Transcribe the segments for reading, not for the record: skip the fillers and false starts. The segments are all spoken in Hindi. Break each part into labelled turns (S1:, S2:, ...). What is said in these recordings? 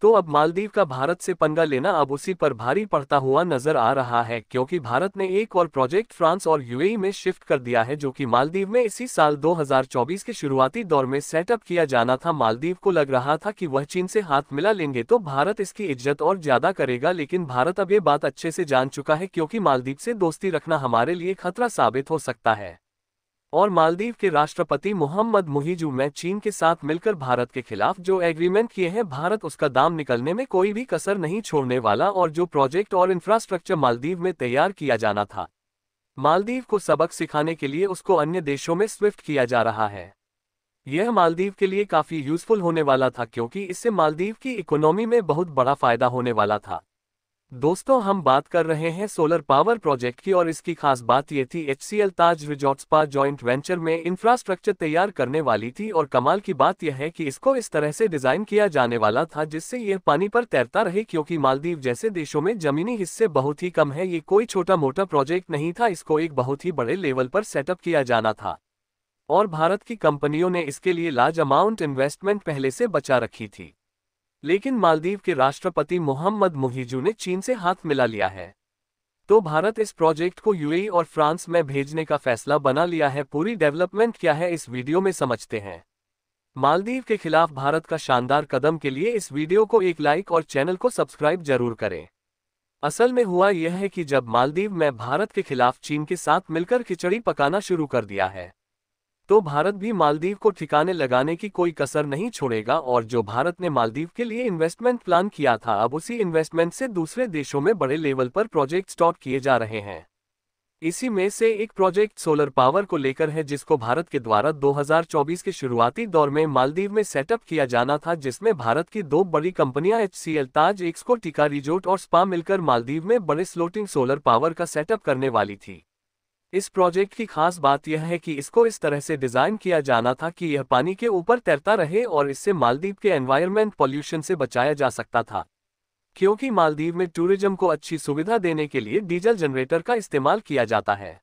S1: तो अब मालदीव का भारत से पंगा लेना अब उसी पर भारी पड़ता हुआ नजर आ रहा है, क्योंकि भारत ने एक और प्रोजेक्ट फ्रांस और यूएई में शिफ्ट कर दिया है, जो कि मालदीव में इसी साल 2024 के शुरुआती दौर में सेटअप किया जाना था। मालदीव को लग रहा था कि वह चीन से हाथ मिला लेंगे तो भारत इसकी इज्जत और ज्यादा करेगा, लेकिन भारत अब ये बात अच्छे से जान चुका है, क्योंकि मालदीव से दोस्ती रखना हमारे लिए खतरा साबित हो सकता है। और मालदीव के राष्ट्रपति मोहम्मद मुहिजू में चीन के साथ मिलकर भारत के खिलाफ जो एग्रीमेंट किए हैं, भारत उसका दाम निकलने में कोई भी कसर नहीं छोड़ने वाला। और जो प्रोजेक्ट और इंफ्रास्ट्रक्चर मालदीव में तैयार किया जाना था, मालदीव को सबक सिखाने के लिए उसको अन्य देशों में स्विफ्ट किया जा रहा है। यह मालदीव के लिए काफी यूजफुल होने वाला था, क्योंकि इससे मालदीव की इकोनॉमी में बहुत बड़ा फायदा होने वाला था। दोस्तों, हम बात कर रहे हैं सोलर पावर प्रोजेक्ट की, और इसकी खास बात ये थी HCL ताज रिजॉर्ट स्पा जॉइंट वेंचर में इंफ्रास्ट्रक्चर तैयार करने वाली थी। और कमाल की बात यह है कि इसको इस तरह से डिजाइन किया जाने वाला था जिससे यह पानी पर तैरता रहे, क्योंकि मालदीव जैसे देशों में जमीनी हिस्से बहुत ही कम है। ये कोई छोटा मोटा प्रोजेक्ट नहीं था, इसको एक बहुत ही बड़े लेवल पर सेटअप किया जाना था। और भारत की कंपनियों ने इसके लिए लार्ज अमाउंट इन्वेस्टमेंट पहले से बचा रखी थी, लेकिन मालदीव के राष्ट्रपति मोहम्मद मुहिजू ने चीन से हाथ मिला लिया है। तो भारत इस प्रोजेक्ट को यूएई और फ्रांस में भेजने का फैसला बना लिया है। पूरी डेवलपमेंट क्या है इस वीडियो में समझते हैं। मालदीव के खिलाफ भारत का शानदार कदम के लिए इस वीडियो को एक लाइक और चैनल को सब्सक्राइब जरूर करें। असल में हुआ यह है कि जब मालदीव में भारत के खिलाफ चीन के साथ मिलकर खिचड़ी पकाना शुरू कर दिया है, तो भारत भी मालदीव को ठिकाने लगाने की कोई कसर नहीं छोड़ेगा। और जो भारत ने मालदीव के लिए इन्वेस्टमेंट प्लान किया था, अब उसी इन्वेस्टमेंट से दूसरे देशों में बड़े लेवल पर प्रोजेक्ट स्टार्ट किए जा रहे हैं। इसी में से एक प्रोजेक्ट सोलर पावर को लेकर है, जिसको भारत के द्वारा 2024 के शुरुआती दौर में मालदीव में सेटअप किया जाना था, जिसमें भारत की दो बड़ी कंपनियां HCL ताज एक्सको टिका रिजोर्ट और स्पा मिलकर मालदीव में बड़े फ्लोटिंग सोलर पावर का सेटअप करने वाली थी। इस प्रोजेक्ट की खास बात यह है कि इसको इस तरह से डिजाइन किया जाना था कि यह पानी के ऊपर तैरता रहे, और इससे मालदीव के एनवायरनमेंट पॉल्यूशन से बचाया जा सकता था, क्योंकि मालदीव में टूरिज्म को अच्छी सुविधा देने के लिए डीजल जनरेटर का इस्तेमाल किया जाता है।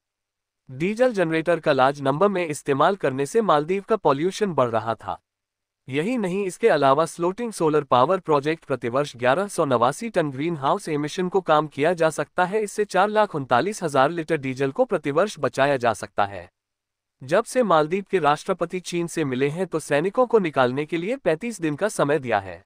S1: डीजल जनरेटर का लार्ज नंबर में इस्तेमाल करने से मालदीव का पॉल्यूशन बढ़ रहा था। यही नहीं, इसके अलावा फ्लोटिंग सोलर पावर प्रोजेक्ट प्रतिवर्ष 1189 टन ग्रीन हाउस एमिशन को काम किया जा सकता है। इससे 4,39,000 लीटर डीजल को प्रतिवर्ष बचाया जा सकता है। जब से मालदीव के राष्ट्रपति चीन से मिले हैं, तो सैनिकों को निकालने के लिए 35 दिन का समय दिया है।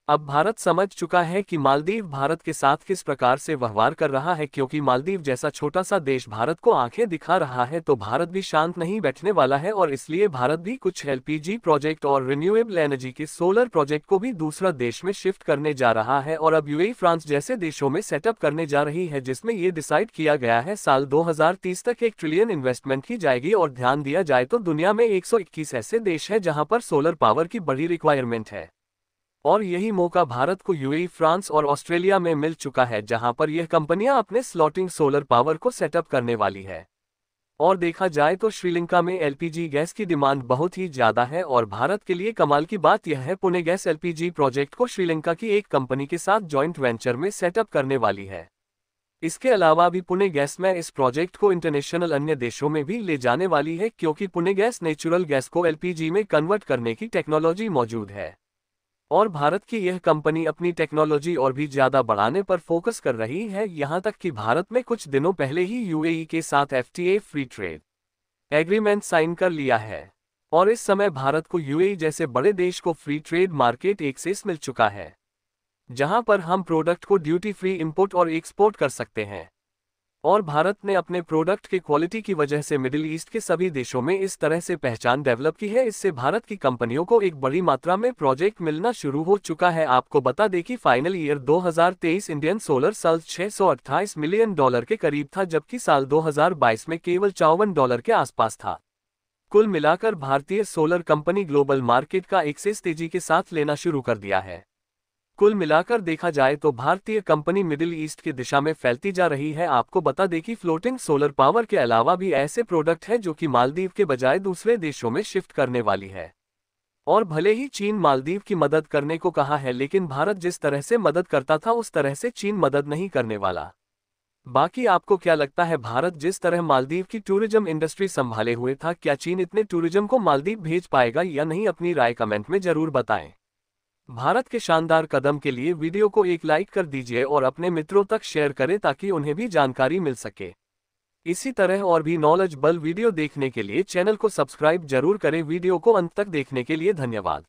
S1: अब भारत समझ चुका है कि मालदीव भारत के साथ किस प्रकार से व्यवहार कर रहा है, क्योंकि मालदीव जैसा छोटा सा देश भारत को आंखें दिखा रहा है, तो भारत भी शांत नहीं बैठने वाला है। और इसलिए भारत भी कुछ LPG प्रोजेक्ट और रिन्यूएबल एनर्जी के सोलर प्रोजेक्ट को भी दूसरा देश में शिफ्ट करने जा रहा है, और अब यूएई फ्रांस जैसे देशों में सेटअप करने जा रही है, जिसमें ये डिसाइड किया गया है साल 2030 तक 1 ट्रिलियन इन्वेस्टमेंट की जाएगी। और ध्यान दिया जाए तो दुनिया में 121 ऐसे देश है जहां पर सोलर पावर की बड़ी रिक्वायरमेंट है, और यही मौका भारत को यूएई, फ्रांस और ऑस्ट्रेलिया में मिल चुका है, जहां पर यह कंपनियां अपने फ्लोटिंग सोलर पावर को सेटअप करने वाली है। और देखा जाए तो श्रीलंका में LPG गैस की डिमांड बहुत ही ज्यादा है, और भारत के लिए कमाल की बात यह है, पुणे गैस LPG प्रोजेक्ट को श्रीलंका की एक कंपनी के साथ जॉइंट वेंचर में सेटअप करने वाली है। इसके अलावा भी पुणे गैस में इस प्रोजेक्ट को इंटरनेशनल अन्य देशों में भी ले जाने वाली है, क्योंकि पुणे गैस नेचुरल गैस को LPG में कन्वर्ट करने की टेक्नोलॉजी मौजूद है। और भारत की यह कंपनी अपनी टेक्नोलॉजी और भी ज्यादा बढ़ाने पर फोकस कर रही है, यहां तक कि भारत में कुछ दिनों पहले ही यूएई के साथ FTA free trade agreement sign कर लिया है। और इस समय भारत को यूएई जैसे बड़े देश को फ्री ट्रेड मार्केट एक्सेस मिल चुका है, जहां पर हम प्रोडक्ट को ड्यूटी फ्री इंपोर्ट और एक्सपोर्ट कर सकते हैं। और भारत ने अपने प्रोडक्ट के क्वालिटी की वजह से मिडिल ईस्ट के सभी देशों में इस तरह से पहचान डेवलप की है। इससे भारत की कंपनियों को एक बड़ी मात्रा में प्रोजेक्ट मिलना शुरू हो चुका है। आपको बता दें कि final year 2023 Indian solar cells $628 million के करीब था, जबकि साल 2022 में केवल $54 के आसपास था। कुल मिलाकर भारतीय सोलर कंपनी ग्लोबल मार्केट का एक्सेस तेजी के साथ लेना शुरू कर दिया है। कुल मिलाकर देखा जाए तो भारतीय कंपनी मिडिल ईस्ट की दिशा में फैलती जा रही है। आपको बता दें कि फ्लोटिंग सोलर पावर के अलावा भी ऐसे प्रोडक्ट हैं जो कि मालदीव के बजाय दूसरे देशों में शिफ्ट करने वाली है। और भले ही चीन मालदीव की मदद करने को कहा है, लेकिन भारत जिस तरह से मदद करता था उस तरह से चीन मदद नहीं करने वाला। बाकी आपको क्या लगता है, भारत जिस तरह मालदीव की टूरिज्म इंडस्ट्री संभाले हुए था, क्या चीन इतने टूरिज्म को मालदीव भेज पाएगा या नहीं? अपनी राय कमेंट में जरूर बताएं। भारत के शानदार कदम के लिए वीडियो को एक लाइक कर दीजिए और अपने मित्रों तक शेयर करें ताकि उन्हें भी जानकारी मिल सके। इसी तरह और भी नॉलेजेबल वीडियो देखने के लिए चैनल को सब्सक्राइब जरूर करें। वीडियो को अंत तक देखने के लिए धन्यवाद।